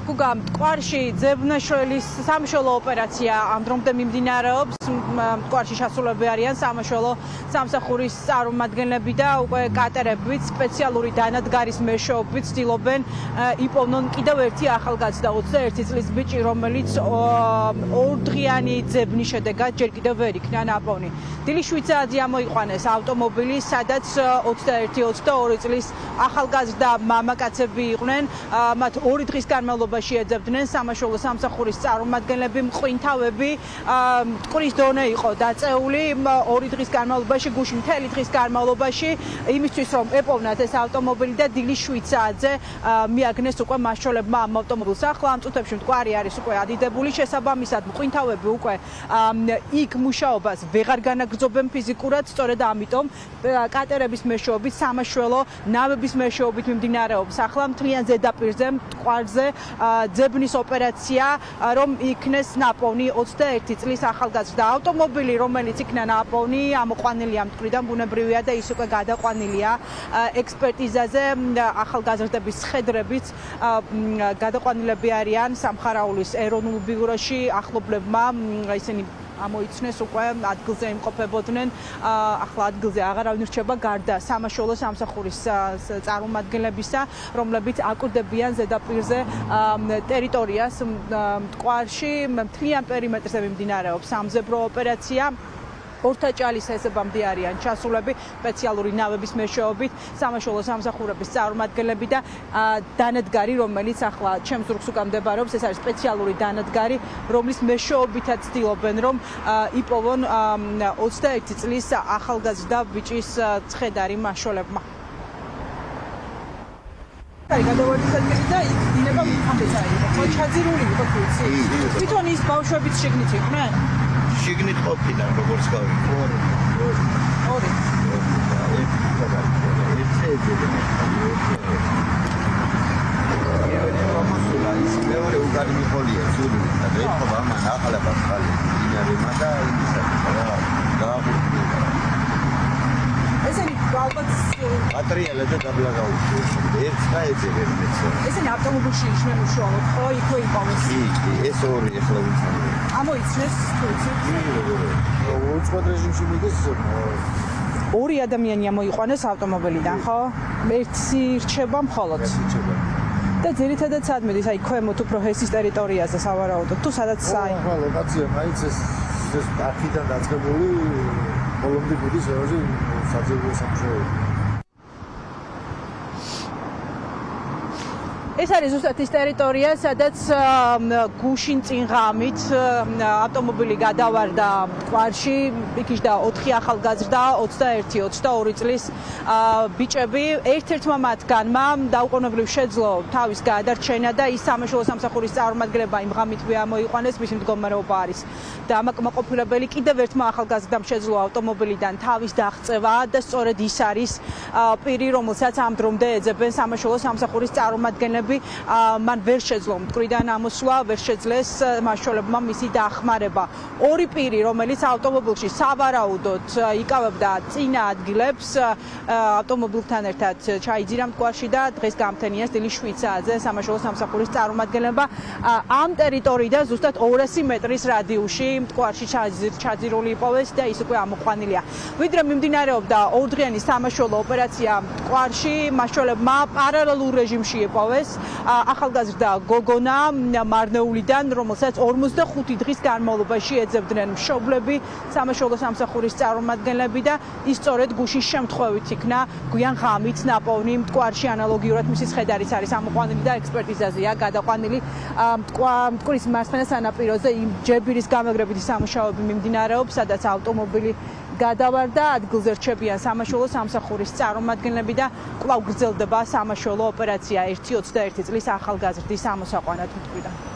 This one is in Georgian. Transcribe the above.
გუგა მტკვარში ძებნაშველის სამშველო ოპერაცია ამ დრომდე მიმდინარეობს. მტკვარში შესულები არიან სამშველო სამსახურის წარმომადგენლები და უკვე კატერებით სპეციალური დანადგარის მეშვეობით ცდილობენ იპოვნონ კიდევ ერთი ახალგაზრდა 21 წლის ბიჭი, რომელიც ორდღიანი ძებნის შედეგად ჯერ კიდევ ვერ იქნა ნაპოვნი. დილის 7 საათზე ამოიყვანეს ავტომობილი, სადაც 21-22 წლის ახალგაზრდა მამაკაცები იყვნენ. მათ 2 დღის განმავლობაში ეძებდნენ სამშველო სამსახურის წარმომადგენლები. მყინთავები, მტკვრის დონე იყო დაწეული 2 დღის განმავლობაში, გუშინ მთელი დღის განმავლობაში, იმისთვის რომ ეპოვნათ ეს ავტომობილი და დილის 7 საათზე მიაგნეს უკვე მასშველებმა ამ ავტომობილს. ახლა ამ წუთებში მტკვარი არის უკვე ადიდებული, შესაბამისად მყინთავები უკვე იქ მუშაობას ვეღარ განაგრძობენ ფიზიკურად, სწორედ ამიტომ კატერების მეშვეობით, სამაშველო ნავების მეშვეობით მიმდინარეობს ახლა მთლიან ზედაპირზე, მტკვარზე ძებნის ოპერაცია, რომ იქნეს ნაპოვნი 21 წლის ახალგაზრდა. ავტომობილი, რომელიც იქნა ნაპოვნი, ამოყვანილია მტკვრიდან, ბუნებრივია და ის უკვე გადაყვანილია ექსპერტიზაზე. ახალგაზრდების ხედრებით გადაყვანილები არიან სამხარაულის ეროვნულ ბიუროში. ახლობლებმა ისინი ამოიცნეს უკვე ადგილზე იმყოფებოდნენ. ახლა ადგილზე აღარავინ რჩება გარდა სამაშველო სამსახურის წარმომადგენლებისა, რომლებიც აკვირდებიან ზედაპირზე ტერიტორიას. მტკვარში მთლიან პერიმეტრზე მიმდინარეობს სამძებრო ოპერაცია. ორთაჭალის ჰესებამდე არიან ჩასულები სპეციალური ნავების მეშვეობით, სამაშველო სამსახურების წარმომადგენლები და დანადგარი, რომელიც ახლა ჩემს ზურგს უკან მდებარეობს, ეს არის სპეციალური დანადგარი, რომლის მეშვეობითაც ცდილობენ, რომ იპოვონ 21 წლის ახალგაზრდა ბიჭის ცხედარი მასშველებმა. გადავარდის ადგილი და იქ დინება ამბეცა იყო. ხო ჩაძირული იყო თვითი. თვითონ ის ბავშვებიც შიგნით იყვნენ? შიგნით ყოფილან როგორც გავი. ორი. მეორე უგარი მიყოლია სული და ეხება ამან ახლა ბახალი. ინარიმა და იმისა და ესენი ალბათ ატრიალა და დაბლა გაუშვეს. ერთს დაეძებენ მეც. ესენი ავტომობილში იყვნენ უშუალოდ, ხო, იქვე იყავეს. ეს ორი ახლა ვიცი. ამოიცნეს თუცი. უცხოეთ რეჟიმში მიდის. ორი ადამიანი ამოიყვანეს ავტომობილიდან, ხო? ერთი რჩება მხოლოდ. და ძირითადად სად მიდის? აი ქვემოთ უფრო ჰესის ტერიტორიაზე სავარაუდოდ. თუ სადაც აი ხო, ლოკაცია მაინც ეს აქედან დაწყებული კოლომბი მიდის ევროპაში საძებრო სამშველო. ეს არის ზუსტად ის ტერიტორია, სადაც გუშინ წინ ღამით ავტომობილი გადავარდა მტკვარში, იქიჯდა 4 ახალგაზრდა, 21-22 წლის ბიჭები. ერთ-ერთმა მათგანმა დაუყოვნებლივ შეძლო თავის გადარჩენა და ის სამაშველო სამსახურის წარმომადგენლებმა იმ ღამითვე ამოიყვანეს, მისი მდგომარეობა არის დამაკმაყოფილებელი. კიდევ ერთმა ახალგაზრდამ შეძლო ავტომობილიდან თავის დაღწევა და სწორედ ის არის პირი, რომელსაც ამ დრომდე ეძებენ სამაშველო სამსახურის წარმომადგენლები. მან ვერ შეძლო მტკვრიდან ამოსვლა, ვერ შეძლეს მასშველებმა მისი დახმარება. ორი პირი, რომელიც ავტომობილში სავარაუდოდ იკავებდა წინა ადგილებს, ავტომობილთან ერთად ჩაიძირა მტკვარში და დღეს გამთენიეს დილის 7 საათზე სამაშველო სამსახურის წარმომადგენლებმა ამ ტერიტორიიდან ზუსტად 200 მეტრის რადიუსში მტკვარში ჩაძირული იპოვეს და ის უკვე ამოყვანილია. ვიდრე მიმდინარეობდა ორდღიანი სამაშველო ოპერაცია მტკვარში, მასშველებმა პარალელურ რეჟიმში იპოვეს ახალგაზრდა გოგონა მარნეულიდან, რომელსაც 45 დღის განმავლობაში ეძებდნენ მშობლები, სამაშველო სამსახურის წარმომადგენლები და ის სწორედ გუშინ შემთხვევით იქნა გვიან ღამით ნაპოვნი მტკვარში. ანალოგიურად მისი ცხედარიც არის ამოყვანილი და ექსპერტიზაზეა გადაყვანილი. მტკვრის მარცხენა სანაპიროზე იმ ჯებირის გამაგრებითი სამუშაოები მიმდინარეობს, სადაც ავტომობილი გადავარდა, ადგილზე რჩებიან სამაშველო სამსახურის წარმომადგენლები და კვლავ გრძელდება სამაშველო ოპერაცია 1-21 წლის ახალგაზრდის ამოსაყვანად მტკვრიდან.